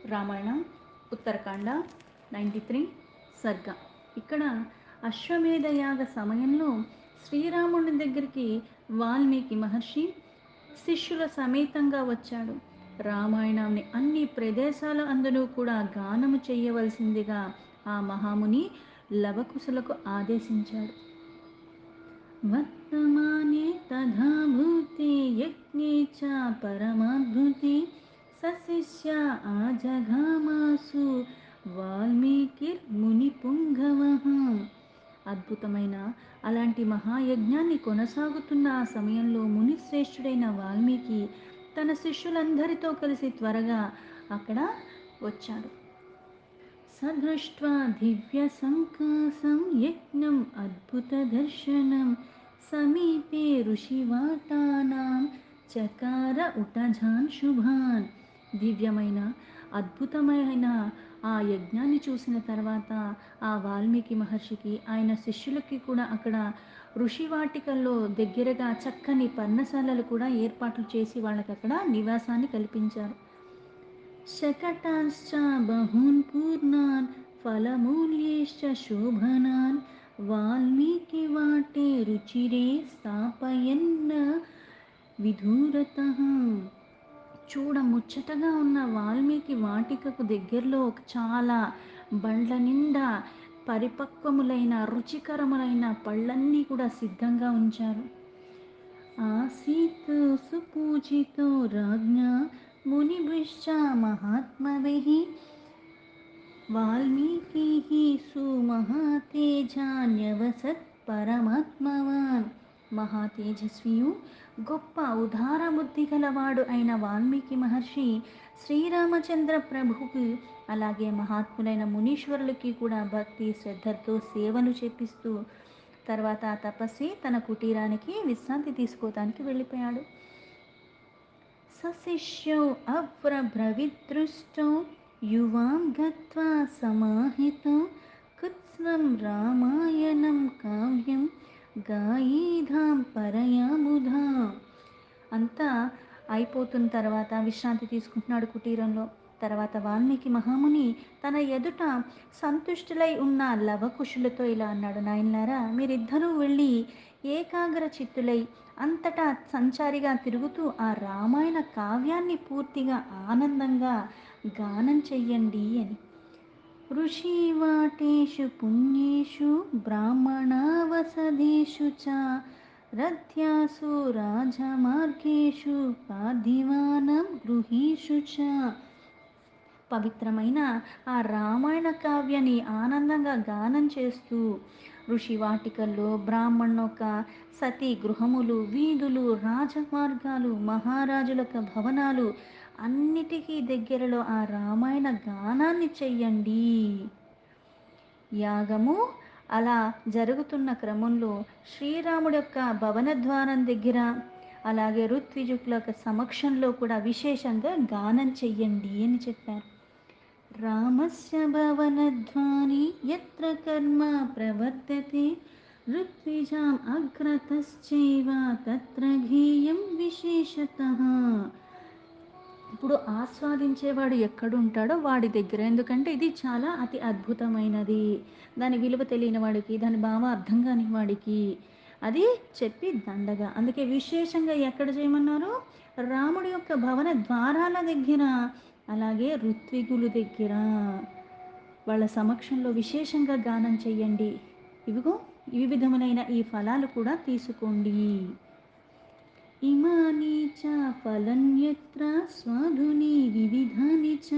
రామాయణం ఉత్తరకాండ 93 సర్గ. ఇక్కడ అశ్వమేధ యాగ సమయంలో శ్రీరాముడి దగ్గరికి వాల్మీకి మహర్షి శిష్యుల సమేతంగా వచ్చాడు. రామాయణాన్ని అన్ని ప్రదేశాల అందరూ కూడా గానము చేయవలసిందిగా ఆ మహాముని లవకుశులకు ఆదేశించాడు. వర్తమానే తథా భూతే యజ్ఞే చ పరమాద్భుతే సశిష్య ఆజఘామాసు వాల్మీకిర్ముని పుంగవః. అద్భుతమైన అలాంటి మహాయజ్ఞాన్ని కొనసాగుతున్న ఆ సమయంలో మునిశ్రేష్ఠుడైన వాల్మీకి తన శిష్యులందరితో కలిసి త్వరగా అక్కడ వచ్చాడు. సదృష్ట్వా దివ్య సంకాసం యజ్ఞం అద్భుత దర్శనం సమీపే ఋషివాటానాం చకార ఉటజాన్ శుభాన్. దివ్యమైన అద్భుతమైన ఆ యజ్ఞాన్ని చూసిన తర్వాత ఆ వాల్మీకి మహర్షికి ఆయన శిష్యులకి కూడా అక్కడ ఋషివాటికల్లో దగ్గరగా చక్కని పర్ణశాలలు కూడా ఏర్పాట్లు చేసి వాళ్ళకి అక్కడ నివాసాన్ని కల్పించారు. शकटांश्च बहून् पूर्णान् फलमूल्यैश्च शोभनान् वाल्मीकिवाटे रुचिरे स्थापयन्न విధూరతః. చూడ ముచ్చటగా ఉన్న వాల్మీకి వాటికకు దగ్గరలో చాలా బండ్ల నిండా పరిపక్వములైన రుచికరములైన పళ్ళన్నీ కూడా సిద్ధంగా ఉంచారు. ఆసీత్ సుపూజితో రాజ్ఞా మునిభిశ్చ మహాత్మభిః వాల్మీకిః సుమహాతేజాన్యవసత్ పరమాత్మవాన్. మహాతేజస్వియు గొప్ప ఉదార బుద్ధి గలవాడు అయిన వాల్మీకి మహర్షి శ్రీరామచంద్ర ప్రభువుకి అలాగే మహాత్ములైన మునీశ్వరులకి కూడా భక్తి శ్రద్ధలతో సేవలు చేపిస్తూ తర్వాత ఆ తపస్వి తన కుటీరానికి విశ్రాంతి తీసుకోవటానికి వెళ్ళిపోయాడు. సశిష్యౌ అవ్రబ్రవిదృష్టౌ యువాం గత్వా సమాహితౌ కృత్స్నం రామాయణం కావ్యం గాయీధాం పరయాముధా. అంతా అయిపోతున్న తర్వాత విశ్రాంతి తీసుకుంటున్నాడు కుటీరంలో. తర్వాత వాల్మీకి మహాముని తన ఎదుట సంతుష్టులై ఉన్న లవకుశులతో ఇలా అన్నాడు, నాయనలారా, మీరిద్దరూ వెళ్ళి ఏకాగ్ర చిత్తులై అంతటా సంచారిగా తిరుగుతూ ఆ రామాయణ కావ్యాన్ని పూర్తిగా ఆనందంగా గానం చెయ్యండి అని. ఋషివాటేషు పుణ్యేషు బ్రాహ్మణావసదేషు చ రథ్యాసు రాజమార్గేషు పార్థివానం గృహీషు చ. పవిత్రమైన ఆ రామాయణ కావ్యాన్ని ఆనందంగా గానం చేస్తూ ఋషివాటికల్లో బ్రాహ్మణోక సతీ గృహములు, వీధులు, రాజమార్గాలు, మహారాజులక భవనాలు అన్నిటికీ దగ్గరలో ఆ రామాయణ గానాన్ని చెయ్యండి. యాగము అలా జరుగుతున్న క్రమంలో శ్రీరాముడి యొక్క భవన ద్వారం దగ్గర అలాగే ఋత్విజుల సమక్షంలో కూడా విశేషంగా గానం చెయ్యండి అని చెప్పారు. రామస్య భవనధ్వాని యత్ర కర్మ ప్రవర్తతే ఋత్విజాం అగ్రతశ్చైవ తత్ర గేయం విశేషతః. ఇప్పుడు ఆస్వాదించేవాడు ఎక్కడుంటాడో వాడి దగ్గర, ఎందుకంటే ఇది చాలా అతి అద్భుతమైనది. దాని విలువ తెలియని వాడికి, దాని భావ అర్థం కాని వాడికి అది చెప్పి దండగా. అందుకే విశేషంగా ఎక్కడ చేయమన్నారు? రాముడి యొక్క భవన ద్వారాల దగ్గర అలాగే ఋత్విగులు దగ్గర వాళ్ళ సమక్షంలో విశేషంగా గానం చెయ్యండి. ఇవిగో ఈ విధములైన ఈ ఫలాలు కూడా తీసుకోండి. ఇమాని చ ఫలన్యత్ర స్వాధుని వివిధాని చ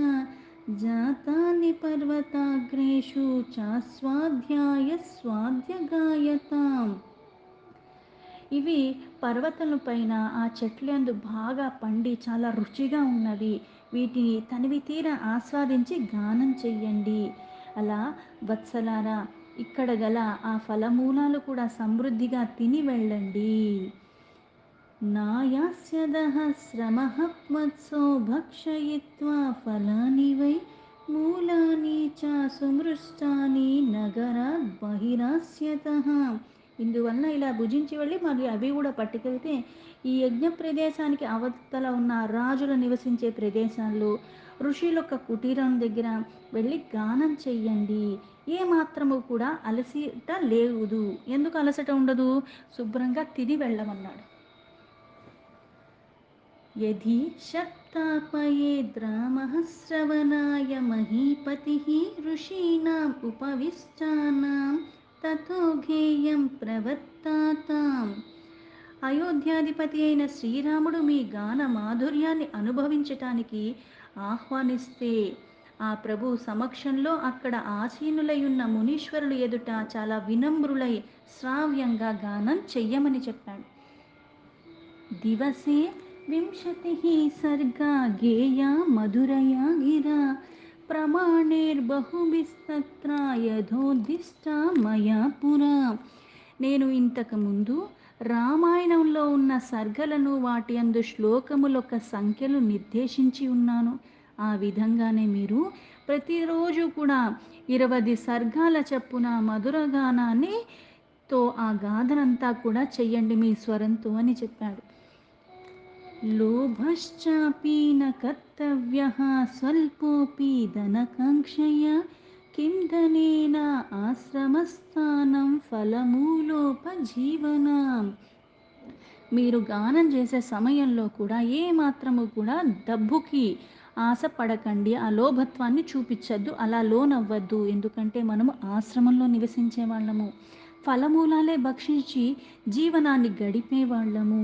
జాతాని పర్వతాగ్రేషు చాస్వాధ్యాయ స్వాధ్యగాయతాం. ఇవి పర్వతం పైన ఆ చెట్లందు బాగా పండి చాలా రుచిగా ఉన్నవి. వీటిని తనివి తీర ఆస్వాదించి గానం చెయ్యండి. అలా వత్సలారా, ఇక్కడ గల ఆ ఫలమూలాలు కూడా సమృద్ధిగా తిని వెళ్ళండి. నాయాస్యదః శ్రమః మత్సో భక్షయిత్వా ఫలాని వై మూలాని చ సుమృష్టాని నగరాద్ బహిరాస్యతః. ఇందువలన ఇలా భుజించి వెళ్ళి మరి అవి కూడా పట్టుకెళ్తే ఈ యజ్ఞ ప్రదేశానికి అవతల ఉన్న రాజులు నివసించే ప్రదేశాల్లో ఋషులొక కుటీరం దగ్గర వెళ్ళి గానం చెయ్యండి. ఏ మాత్రము కూడా అలసిట లేదు. ఎందుకు అలసట ఉండదు? శుభ్రంగా తిని వెళ్ళమన్నాడు. యది శబ్దాపయేద్రామః శ్రవణాయ మహీపతిః ఋషీణాం ఉపవిష్టానాం తతో జ్ఞేయం ప్రవర్తాతాం. అయోధ్యాధిపతి అయిన శ్రీరాముడు మీ గాన మాధుర్యాన్ని అనుభవించటానికి ఆహ్వానిస్తే ఆ ప్రభు సమక్షంలో అక్కడ ఆసీనులై ఉన్న మునీశ్వరులు ఎదుట చాలా వినమ్రులై శ్రావ్యంగా గానం చెయ్యమని చెప్పాడు. దివసే వింశతిః సర్గా గేయా మధురయా గిరా ప్రమాణైర్బహుభిస్తత్ర యథోద్దిష్టా మయా పురా. నేను ఇంతకుముందు రామాయణంలో ఉన్న సర్గలను వాటి అందు శ్లోకములొక సంఖ్యలు నిర్దేశించి ఉన్నాను. ఆ విధంగానే మీరు ప్రతిరోజు కూడా 20 సర్గాల చప్పున మధురగానాన్ని తో ఆ గాథనంతా కూడా చెయ్యండి మీ స్వరంతో అని చెప్పాడు. లోభశ్చాపి న కర్తవ్యః స్వల్పోపి ధనకాంక్షయా కిం ధనేన ఆశ్రమస్థానం ఫలమూలోపజీవనం. మీరు గానం చేసే సమయంలో కూడా ఏ మాత్రము కూడా డబ్బుకి ఆశపడకండి, ఆ లోభత్వాన్ని చూపించద్దు, అలా లోనవ్వద్దు. ఎందుకంటే మనము ఆశ్రమంలో నివసించే వాళ్ళము, ఫలమూలాలే భక్షించి జీవనాన్ని గడిపే వాళ్ళము.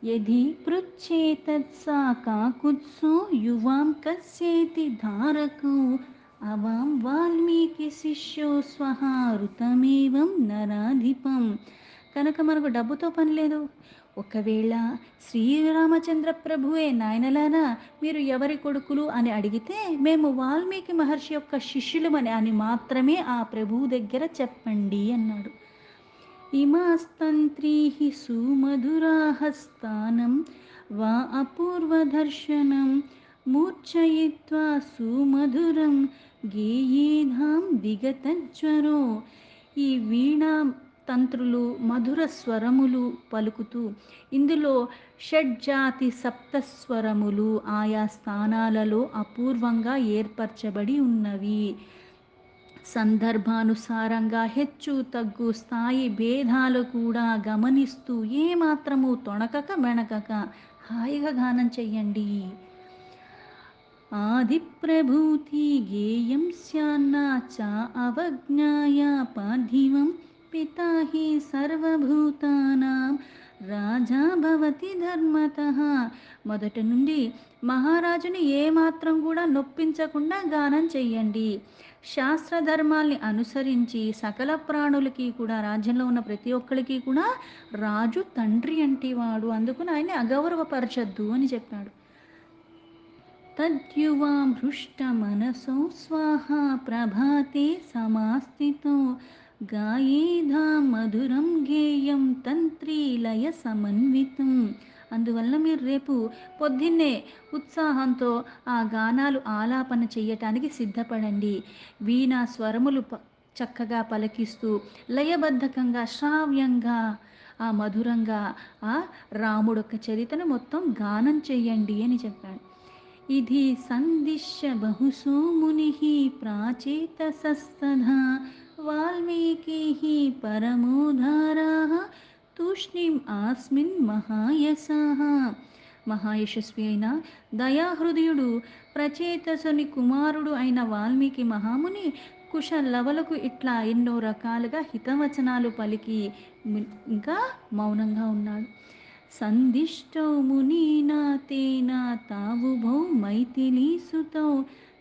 యది పృచ్ఛేతత్సా కాకుత్సో యువాం కస్యేతి ధారకో అవాం వాల్మీకి శిష్యో స్వహ ఋతమేవం నరాధిపం. కనుక మనకు డబ్బుతో పని లేదు. ఒకవేళ శ్రీరామచంద్ర ప్రభువే నాయనలారా మీరు ఎవరి కొడుకులు అని అడిగితే మేము వాల్మీకి మహర్షి యొక్క శిష్యులమని అని మాత్రమే ఆ ప్రభువు దగ్గర చెప్పండి అన్నాడు. ఇమాస్తంత్రీః సుమధురాహస్తానం వా అపూర్వదర్శనం మూర్ఛయిత్వా సుమధురం గేయేధాం విగతజ్వరో. ఈ వీణా తంత్రులు మధుర స్వరములు పలుకుతూ, ఇందులో షడ్జాతి సప్తస్వరములు ఆయా స్థానాలలో అపూర్వంగా ఏర్పరచబడి ఉన్నవి. సందర్భానుసారంగా హెచ్చు తగ్గు స్థాయి భేదాలు కూడా గమనిస్తూ ఏమాత్రము తొణకక బెణకక హాయిగా గానం చెయ్యండి. ఆదిప్రభూతి గేయం స్యాన్నా చ అవజ్ఞాయ పార్థివం పితా హి సర్వభూతానాం రాజా భవతి ధర్మతః. మొదట నుండి మహారాజుని ఏమాత్రం కూడా నొప్పించకుండా గానం చెయ్యండి. శాస్త్రధర్మాల్ని అనుసరించి సకల ప్రాణులకి కూడా, రాజ్యంలో ఉన్న ప్రతి ఒక్కరికి కూడా రాజు తండ్రి అంటివాడు, అందుకని ఆయన్ని అగౌరవపరచద్దు అని చెప్పాడు. తద్యువాం హృష్టమనసో స్వాహా ప్రభాతే సమాస్థితో గాయేధాం మధురం గేయం తంత్రీలయ సమన్వితం. అందువల్ల మీరు రేపు పొద్దున్నే ఉత్సాహంతో ఆ గానాలు ఆలాపన చెయ్యటానికి సిద్ధపడండి. వీణా స్వరములు చక్కగా పలికిస్తూ లయబద్ధకంగా శ్రావ్యంగా ఆ మధురంగా ఆ రాముడొక్క చరిత్రను మొత్తం గానం చెయ్యండి అని చెప్పాడు. ఇది సందిశ్య బహుశో మునిః ప్రాచేతసస్తథా వాల్మీకిః పరమోదారాః తూష్ణీం ఆస్మిన్ మహాయశాః. మహాయశస్వి అయిన దయాహృదయుడు ప్రచేతసుని కుమారుడు అయిన వాల్మీకి మహాముని కుశలవలకు ఇట్లా ఎన్నో రకాలుగా హితవచనాలు పలికి ఇంకా మౌనంగా ఉన్నాడు. సందిష్టౌ మునీనా తేనా తావుభౌ మైథిలీసుతౌ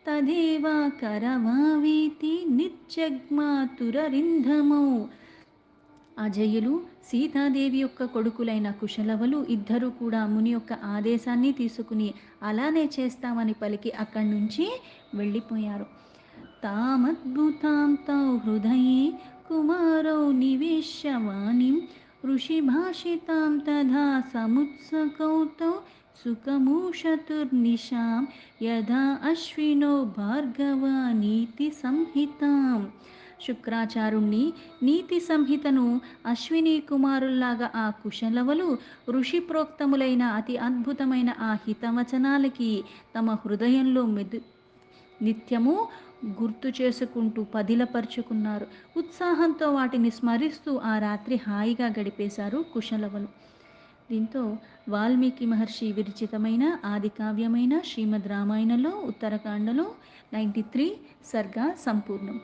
తదేవ కరవావేతి నిర్జగ్మాతురరింధమౌ. అజయులు సీతాదేవి యొక్క కొడుకులైన కుశలవలు ఇద్దరు కూడా ముని యొక్క ఆదేశాన్ని తీసుకుని అలానే చేస్తామని పలికి అక్కడి నుంచి వెళ్ళిపోయారు. తామద్భుతాం తౌ హృదయే కుమారౌ నివేశ్య వాణిం ఋషిభాషితాం తథా సముత్సకౌ తౌ సుఖమూషతుర్నిశాం యథా అశ్వినో భార్గవ నీతి సంహితాం. శుక్రాచార్యుణ్ణి, నీతి సంహితను అశ్విని కుమారుల్లాగా ఆ కుశలవలు ఋషి ప్రోక్తములైన అతి అద్భుతమైన ఆ హితవచనాలకి తమ హృదయంలో నిత్యము గుర్తు చేసుకుంటూ పదిలపరుచుకున్నారు. ఉత్సాహంతో వాటిని స్మరిస్తూ ఆ రాత్రి హాయిగా గడిపేశారు కుశలవలు. దీంతో వాల్మీకి మహర్షి విరచితమైన ఆది కావ్యమైన శ్రీమద్ రామాయణంలో ఉత్తరకాండలో 93 సర్గా సంపూర్ణం.